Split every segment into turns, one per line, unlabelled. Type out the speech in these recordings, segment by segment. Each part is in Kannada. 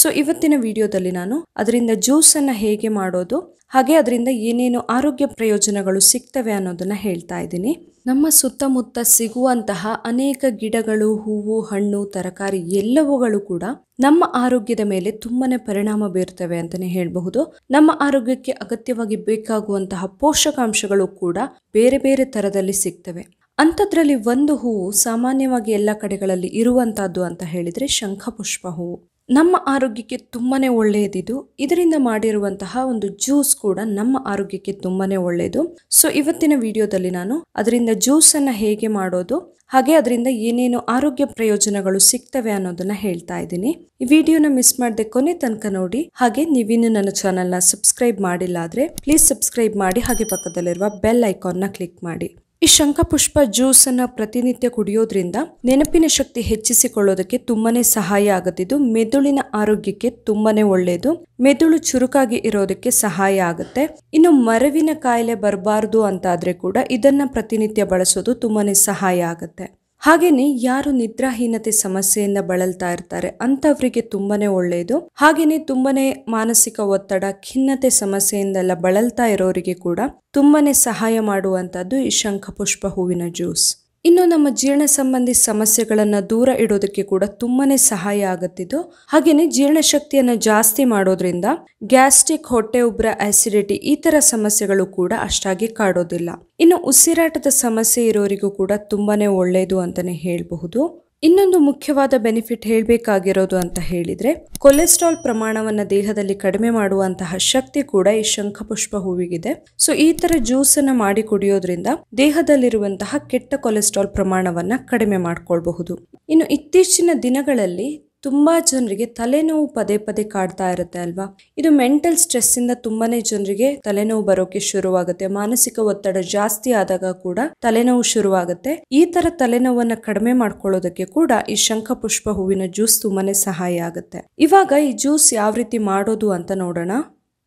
ಸೊ ಇವತ್ತಿನ ವಿಡಿಯೋದಲ್ಲಿ ನಾನು ಅದರಿಂದ ಜ್ಯೂಸ್ ಅನ್ನು ಹೇಗೆ ಮಾಡೋದು ಹಾಗೆ ಅದರಿಂದ ಏನೇನು ಆರೋಗ್ಯ ಪ್ರಯೋಜನಗಳು ಸಿಗ್ತವೆ ಅನ್ನೋದನ್ನ ಹೇಳ್ತಾ ಇದ್ದೀನಿ. ನಮ್ಮ ಸುತ್ತಮುತ್ತ ಸಿಗುವಂತಹ ಅನೇಕ ಗಿಡಗಳು, ಹೂವು, ಹಣ್ಣು, ತರಕಾರಿ ಎಲ್ಲವುಗಳು ಕೂಡ ನಮ್ಮ ಆರೋಗ್ಯದ ಮೇಲೆ ತುಂಬಾನೇ ಪರಿಣಾಮ ಬೀರ್ತವೆ ಅಂತಾನೆ ಹೇಳಬಹುದು. ನಮ್ಮ ಆರೋಗ್ಯಕ್ಕೆ ಅಗತ್ಯವಾಗಿ ಬೇಕಾಗುವಂತಹ ಪೋಷಕಾಂಶಗಳು ಕೂಡ ಬೇರೆ ಬೇರೆ ತರದಲ್ಲಿ ಸಿಗ್ತವೆ. ಅಂಥದ್ರಲ್ಲಿ ಒಂದು ಹೂವು ಸಾಮಾನ್ಯವಾಗಿ ಎಲ್ಲ ಕಡೆಗಳಲ್ಲಿ ಇರುವಂತಹದ್ದು ಅಂತ ಹೇಳಿದ್ರೆ ಶಂಖಪುಷ್ಪ ಹೂವು. ನಮ್ಮ ಆರೋಗ್ಯಕ್ಕೆ ತುಂಬಾನೇ ಒಳ್ಳೆಯದಿದು. ಇದರಿಂದ ಮಾಡಿರುವಂತಹ ಒಂದು ಜ್ಯೂಸ್ ಕೂಡ ನಮ್ಮ ಆರೋಗ್ಯಕ್ಕೆ ತುಂಬಾನೇ ಒಳ್ಳೆಯದು. ಸೊ ಇವತ್ತಿನ ವಿಡಿಯೋದಲ್ಲಿ ನಾನು ಅದರಿಂದ ಜ್ಯೂಸ್ ಅನ್ನ ಹೇಗೆ ಮಾಡೋದು ಹಾಗೆ ಅದರಿಂದ ಏನೇನು ಆರೋಗ್ಯ ಪ್ರಯೋಜನಗಳು ಸಿಗ್ತವೆ ಅನ್ನೋದನ್ನ ಹೇಳ್ತಾ ಇದ್ದೀನಿ. ಈ ವಿಡಿಯೋನ ಮಿಸ್ ಮಾಡದೆ ಕೊನೆ ತನಕ ನೋಡಿ. ಹಾಗೆ ನೀವಿನ್ನು ನನ್ನ ಚಾನೆಲ್ನ ಸಬ್ಸ್ಕ್ರೈಬ್ ಮಾಡಿಲ್ಲ ಆದ್ರೆ ಪ್ಲೀಸ್ ಸಬ್ಸ್ಕ್ರೈಬ್ ಮಾಡಿ, ಹಾಗೆ ಪಕ್ಕದಲ್ಲಿರುವ ಬೆಲ್ ಐಕಾನ್ನ ಕ್ಲಿಕ್ ಮಾಡಿ. ಈ ಶಂಖಪುಷ್ಪ ಜ್ಯೂಸ್ ಅನ್ನ ಪ್ರತಿನಿತ್ಯ ಕುಡಿಯೋದ್ರಿಂದ ನೆನಪಿನ ಶಕ್ತಿ ಹೆಚ್ಚಿಸಿಕೊಳ್ಳೋದಕ್ಕೆ ತುಂಬಾನೇ ಸಹಾಯ ಆಗುತ್ತಿದ್ದು ಮೆದುಳಿನ ಆರೋಗ್ಯಕ್ಕೆ ತುಂಬಾನೇ ಒಳ್ಳೆಯದು. ಮೆದುಳು ಚುರುಕಾಗಿ ಇರೋದಕ್ಕೆ ಸಹಾಯ ಆಗುತ್ತೆ. ಇನ್ನು ಮರವಿನ ಕಾಯಿಲೆ ಬರಬಾರ್ದು ಅಂತಾದ್ರೆ ಕೂಡ ಇದನ್ನ ಪ್ರತಿನಿತ್ಯ ಬಳಸೋದು ತುಂಬಾನೇ ಸಹಾಯ ಆಗುತ್ತೆ. ಹಾಗೇನೆ ಯಾರು ನಿದ್ರಾಹೀನತೆ ಸಮಸ್ಯೆಯಿಂದ ಬಳಲ್ತಾ ಇರ್ತಾರೆ ಅಂತವರಿಗೆ ತುಂಬಾನೇ ಒಳ್ಳೆಯದು. ಹಾಗೇನೆ ತುಂಬಾನೇ ಮಾನಸಿಕ ಒತ್ತಡ, ಖಿನ್ನತೆ ಸಮಸ್ಯೆಯಿಂದೆಲ್ಲ ಬಳಲ್ತಾ ಇರೋರಿಗೆ ಕೂಡ ತುಂಬಾನೇ ಸಹಾಯ ಮಾಡುವಂತದ್ದು ಈ ಶಂಖಪುಷ್ಪ ಹೂವಿನ ಜ್ಯೂಸ್. ಇನ್ನು ನಮ್ಮ ಜೀರ್ಣ ಸಂಬಂಧಿ ಸಮಸ್ಯೆಗಳನ್ನ ದೂರ ಇಡೋದಕ್ಕೆ ಕೂಡ ತುಂಬಾನೇ ಸಹಾಯ ಆಗುತ್ತಿದ್ದು. ಹಾಗೇನೆ ಜೀರ್ಣಶಕ್ತಿಯನ್ನ ಜಾಸ್ತಿ ಮಾಡೋದ್ರಿಂದ ಗ್ಯಾಸ್ಟ್ರಿಕ್, ಹೊಟ್ಟೆ ಉಬ್ರ, ಆಸಿಡಿಟಿ ಈ ತರ ಸಮಸ್ಯೆಗಳು ಕೂಡ ಅಷ್ಟಾಗಿ ಕಾಡೋದಿಲ್ಲ. ಇನ್ನು ಉಸಿರಾಟದ ಸಮಸ್ಯೆ ಇರೋರಿಗೂ ಕೂಡ ತುಂಬಾನೇ ಒಳ್ಳೆಯದು ಅಂತಾನೆ ಹೇಳಬಹುದು. ಇನ್ನೊಂದು ಮುಖ್ಯವಾದ ಬೆನಿಫಿಟ್ ಹೇಳಬೇಕಾಗಿರೋದು ಅಂತ ಹೇಳಿದ್ರೆ ಕೊಲೆಸ್ಟ್ರಾಲ್ ಪ್ರಮಾಣವನ್ನ ದೇಹದಲ್ಲಿ ಕಡಿಮೆ ಮಾಡುವಂತಹ ಶಕ್ತಿ ಕೂಡ ಈ ಶಂಖಪುಷ್ಪ ಹೂವಿಗಿದೆ. ಸೊ ಈ ತರ ಜ್ಯೂಸ್ ಅನ್ನ ಮಾಡಿ ಕುಡಿಯೋದ್ರಿಂದ ದೇಹದಲ್ಲಿರುವಂತಹ ಕೆಟ್ಟ ಕೊಲೆಸ್ಟ್ರಾಲ್ ಪ್ರಮಾಣವನ್ನ ಕಡಿಮೆ ಮಾಡ್ಕೊಳ್ಬಹುದು. ಇನ್ನು ಇತ್ತೀಚಿನ ದಿನಗಳಲ್ಲಿ ತುಂಬಾ ಜನರಿಗೆ ತಲೆನೋವು ಪದೇ ಪದೇ ಕಾಡ್ತಾ ಇರುತ್ತೆ ಅಲ್ವಾ. ಇದು ಮೆಂಟಲ್ ಸ್ಟ್ರೆಸ್ ಇಂದ ತುಂಬಾನೇ ಜನರಿಗೆ ತಲೆನೋವು ಬರೋಕೆ ಶುರುವಾಗುತ್ತೆ. ಮಾನಸಿಕ ಒತ್ತಡ ಜಾಸ್ತಿ ಆದಾಗ ಕೂಡ ತಲೆನೋವು ಶುರುವಾಗುತ್ತೆ. ಈ ತರ ತಲೆನೋವನ್ನ ಕಡಿಮೆ ಮಾಡ್ಕೊಳ್ಳೋದಕ್ಕೆ ಕೂಡ ಈ ಶಂಖಪುಷ್ಪ ಹೂವಿನ ಜ್ಯೂಸ್ ತುಂಬಾನೇ ಸಹಾಯ ಆಗುತ್ತೆ. ಇವಾಗ ಈ ಜ್ಯೂಸ್ ಯಾವ ರೀತಿ ಮಾಡೋದು ಅಂತ ನೋಡೋಣ.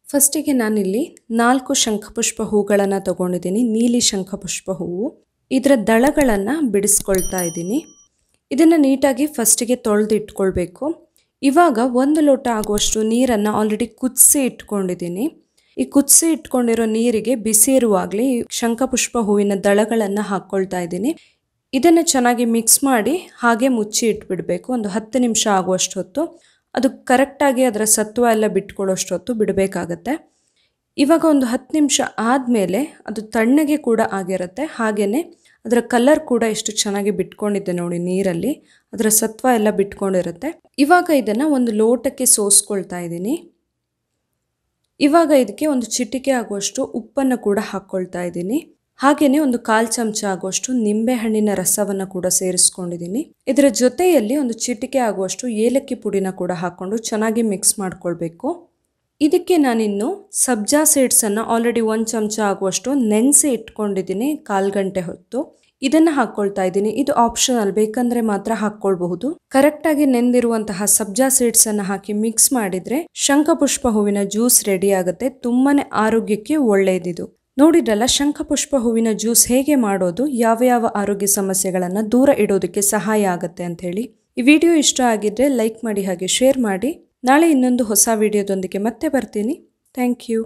ಫಸ್ಟಿಗೆ ನಾನಿಲ್ಲಿ 4 ಶಂಖಪುಷ್ಪ ಹೂಗಳನ್ನ ತಗೊಂಡಿದ್ದೀನಿ. ನೀಲಿ ಶಂಖಪುಷ್ಪ ಹೂವು. ಇದರ ದಳಗಳನ್ನ ಬಿಡಿಸ್ಕೊಳ್ತಾ ಇದ್ದೀನಿ. ಇದನ್ನ ನೀಟಾಗಿ ಫಸ್ಟಿಗೆ ತೊಳೆದು ಇಟ್ಕೊಳ್ಬೇಕು. ಇವಾಗ 1 ಲೋಟ ಆಗುವಷ್ಟು ನೀರನ್ನ ಆಲ್ರೆಡಿ ಕುದಿಸಿ ಇಟ್ಕೊಂಡಿದ್ದೀನಿ. ಈ ಕುದಿಸಿ ಇಟ್ಕೊಂಡಿರೋ ನೀರಿಗೆ ಬಿಸಿ ಇರುವಾಗಲೇ ಶಂಖಪುಷ್ಪ ಹೂವಿನ ದಳಗಳನ್ನ ಹಾಕೊಳ್ತಾ ಇದ್ದೀನಿ. ಇದನ್ನ ಚೆನ್ನಾಗಿ ಮಿಕ್ಸ್ ಮಾಡಿ ಹಾಗೆ ಮುಚ್ಚಿ ಇಟ್ಬಿಡ್ಬೇಕು. ಒಂದು 10 ನಿಮಿಷ ಆಗುವಷ್ಟು ಹೊತ್ತು ಅದು ಕರೆಕ್ಟಾಗಿ ಅದರ ಸತ್ವ ಎಲ್ಲ ಬಿಟ್ಕೊಳ್ಳೋಷ್ಟು ಹೊತ್ತು ಬಿಡಬೇಕಾಗತ್ತೆ. ಇವಾಗ ಒಂದು 10 ನಿಮಿಷ ಆದಮೇಲೆ ಅದು ತಣ್ಣಗೆ ಕೂಡ ಆಗಿರುತ್ತೆ. ಹಾಗೇನೆ ಅದರ ಕಲರ್ ಕೂಡ ಎಷ್ಟು ಚೆನ್ನಾಗಿ ಬಿಟ್ಕೊಂಡಿದೆ ನೋಡಿ ನೀರಲ್ಲಿ, ಅದರ ಸತ್ವ ಎಲ್ಲ ಬಿಟ್ಕೊಂಡಿರುತ್ತೆ. ಇವಾಗ ಇದನ್ನ ಒಂದು ಲೋಟಕ್ಕೆ ಸೋಸ್ಕೊಳ್ತಾ ಇದ್ದೀನಿ. ಇವಾಗ ಇದಕ್ಕೆ ಒಂದು ಚಿಟಿಕೆ ಆಗುವಷ್ಟು ಉಪ್ಪನ್ನು ಕೂಡ ಹಾಕ್ಕೊಳ್ತಾ ಇದ್ದೀನಿ. ಹಾಗೇನೆ ಒಂದು 1/4 ಚಮಚ ಆಗುವಷ್ಟು ನಿಂಬೆ ಹಣ್ಣಿನ ರಸವನ್ನ ಕೂಡ ಸೇರಿಸ್ಕೊಂಡಿದ್ದೀನಿ. ಇದರ ಜೊತೆಯಲ್ಲಿ ಒಂದು ಚಿಟಿಕೆ ಆಗುವಷ್ಟು ಏಲಕ್ಕಿ ಪುಡಿನ ಕೂಡ ಹಾಕೊಂಡು ಚೆನ್ನಾಗಿ ಮಿಕ್ಸ್ ಮಾಡ್ಕೊಳ್ಬೇಕು. ಇದಕ್ಕೆ ನಾನಿನ್ನು ಸಬ್ಜಾ ಸೀಡ್ಸ್ ಅನ್ನ ಆಲ್ರೆಡಿ 1 ಚಮಚ ಆಗುವಷ್ಟು ನೆನೆಸಿ ಇಟ್ಕೊಂಡಿದ್ದೀನಿ 1/4 ಗಂಟೆ ಹೊತ್ತು. ಇದನ್ನ ಹಾಕೊಳ್ತಾ ಇದ್ದೀನಿ. ಇದು ಆಪ್ಷನಲ್, ಬೇಕಂದ್ರೆ ಮಾತ್ರ ಹಾಕೊಳ್ಬಹುದು. ಕರೆಕ್ಟ್ ಆಗಿ ನೆಂದಿರುವಂತಹ ಸಬ್ಜಾ ಸೀಡ್ಸ್ ಅನ್ನ ಹಾಕಿ ಮಿಕ್ಸ್ ಮಾಡಿದ್ರೆ ಶಂಖಪುಷ್ಪ ಹೂವಿನ ಜ್ಯೂಸ್ ರೆಡಿ ಆಗುತ್ತೆ. ತುಂಬಾನೇ ಆರೋಗ್ಯಕ್ಕೆ ಒಳ್ಳೆಯದಿದು. ನೋಡಿದ್ರಲ್ಲ ಶಂಖಪುಷ್ಪ ಹೂವಿನ ಜ್ಯೂಸ್ ಹೇಗೆ ಮಾಡೋದು, ಯಾವ ಆರೋಗ್ಯ ಸಮಸ್ಯೆಗಳನ್ನ ದೂರ ಇಡೋದಕ್ಕೆ ಸಹಾಯ ಆಗುತ್ತೆ ಅಂತ ಹೇಳಿ. ಈ ವಿಡಿಯೋ ಇಷ್ಟ ಆಗಿದ್ರೆ ಲೈಕ್ ಮಾಡಿ, ಹಾಗೆ ಶೇರ್ ಮಾಡಿ. ನಾಳೆ ಇನ್ನೊಂದು ಹೊಸ ವಿಡಿಯೋದೊಂದಿಗೆ ಮತ್ತೆ ಬರ್ತೀನಿ. Thank you.